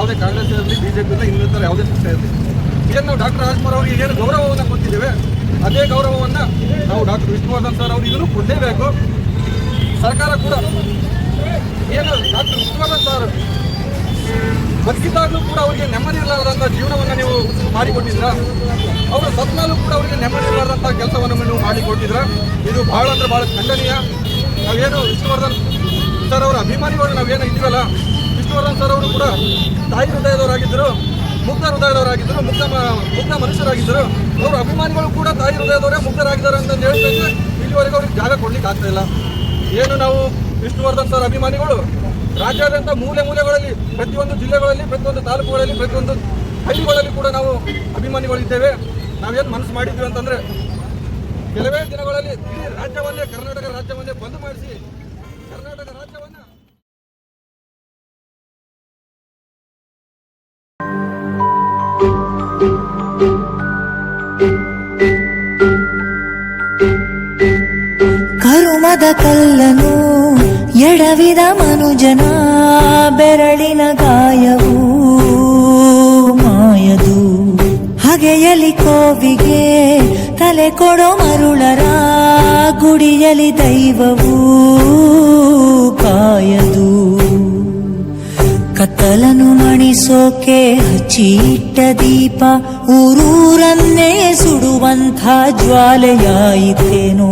ಯಾವುದೇ ಕಾಂಗ್ರೆಸ್ ಇರಲಿ, ಬಿಜೆಪಿ ಇಲ್ಲ, ಇನ್ನಿತರ ಯಾವುದೇ ಪಕ್ಷ ಇರಲಿ, ಏನು ನಾವು ಡಾಕ್ಟರ್ ರಾಜ್ಕುಮಾರ್ ಅವರಿಗೆ ಏನು ಗೌರವವನ್ನು ಕೊಟ್ಟಿದ್ದೇವೆ ಅದೇ ಗೌರವವನ್ನು ನಾವು ಡಾಕ್ಟರ್ ವಿಷ್ಣುವರ್ಧನ್ ಸರ್ ಅವರು ಇದನ್ನು ಕೊಡಲೇಬೇಕು. ಸರ್ಕಾರ ಕೂಡ ಏನು ಡಾಕ್ಟರ್ ವಿಷ್ಣುವರ್ಧನ್ ಸರ್ ಬದುಕಿದ್ದಾಗಲೂ ಕೂಡ ಅವರಿಗೆ ನೆಮ್ಮದಿ ಇರಲಾರದಂಥ ಜೀವನವನ್ನು ನೀವು ಮಾಡಿಕೊಟ್ಟಿದ್ರ, ಅವರು ಸತ್ನಾಲೂ ಕೂಡ ಅವರಿಗೆ ನೆಮ್ಮದಿ ಇರಲಾರದಂಥ ಕೆಲಸವನ್ನು ನೀವು ಮಾಡಿಕೊಟ್ಟಿದ್ರ. ಇದು ಭಾಳ ಅಂದರೆ ಭಾಳ ಖಂಡನೀಯ. ನಾವೇನು ವಿಷ್ಣುವರ್ಧನ್ ಸರ್ ಅವರ ಅಭಿಮಾನಿಗಳು ನಾವೇನು ಇದ್ದೀವಲ್ಲ, ವಿಷ್ಣುವರ್ಧನ್ ಸರ್ ಅವರು ಕೂಡ ತಾಯಿ ಹೃದಯದವರಾಗಿದ್ದರು, ಮುಗ್ಧ ಹೃದಯದವರಾಗಿದ್ದರು, ಮುಗ್ಧ ಮನುಷ್ಯರಾಗಿದ್ದರು. ಅವರು ಅಭಿಮಾನಿಗಳು ಕೂಡ ತಾಯಿ ಹೃದಯದವರೇ ಮುಗ್ಧರಾಗಿದ್ದಾರೆ ಅಂತ ಹೇಳ್ತೇವೆ. ಇಲ್ಲಿವರೆಗೂ ಅವ್ರಿಗೆ ಜಾಗ ಕೊಡ್ಲಿಕ್ಕೆ ಆಗ್ತಾ ಇಲ್ಲ. ಏನು ನಾವು ವಿಷ್ಣುವರ್ಧನ್ ಸರ್ ಅಭಿಮಾನಿಗಳು ರಾಜ್ಯಾದ್ಯಂತ ಮೂಲೆ ಮೂಲೆಗಳಲ್ಲಿ, ಪ್ರತಿಯೊಂದು ಜಿಲ್ಲೆಗಳಲ್ಲಿ, ಪ್ರತಿಯೊಂದು ತಾಲೂಕುಗಳಲ್ಲಿ, ಪ್ರತಿಯೊಂದು ಹಳ್ಳಿಗಳಲ್ಲಿ ಕೂಡ ನಾವು ಅಭಿಮಾನಿಗಳಿದ್ದೇವೆ. ನಾವೇನು ಮನಸ್ಸು ಮಾಡಿದ್ವಿ ಅಂತಂದರೆ ಕೆಲವೇ ದಿನಗಳಲ್ಲಿ ಇಡೀ ರಾಜ್ಯವನ್ನೇ, ಕರ್ನಾಟಕ ರಾಜ್ಯವನ್ನೇ ಬಂದ್ ಮಾಡಿಸಿ ಕರ್ನಾಟಕ ರಾಜ್ಯವನ್ನು ಕರುಮದ ಕಲ್ಲನು ಎಡವಿದ ಮನುಜನ ಬೆರಳಿನ ಗಾಯವು ಮಾಯದು. ಹಗೆಯಲಿ ಕೋವಿಗೆ ತಲೆ ಕೊಡೋ ಮರುಳರ ಗುಡಿಯಲಿ ದೈವವು ಕಾಯದು. ಕತ್ತಲನು ಮಣಿಸೋಕೆ ಹಚ್ಚಿಟ್ಟ ದೀಪ ಊರೂರನ್ನೇ ಸುಡುವಂಥ ಜ್ವಾಲೆಯಾಯಿತೇನೋ.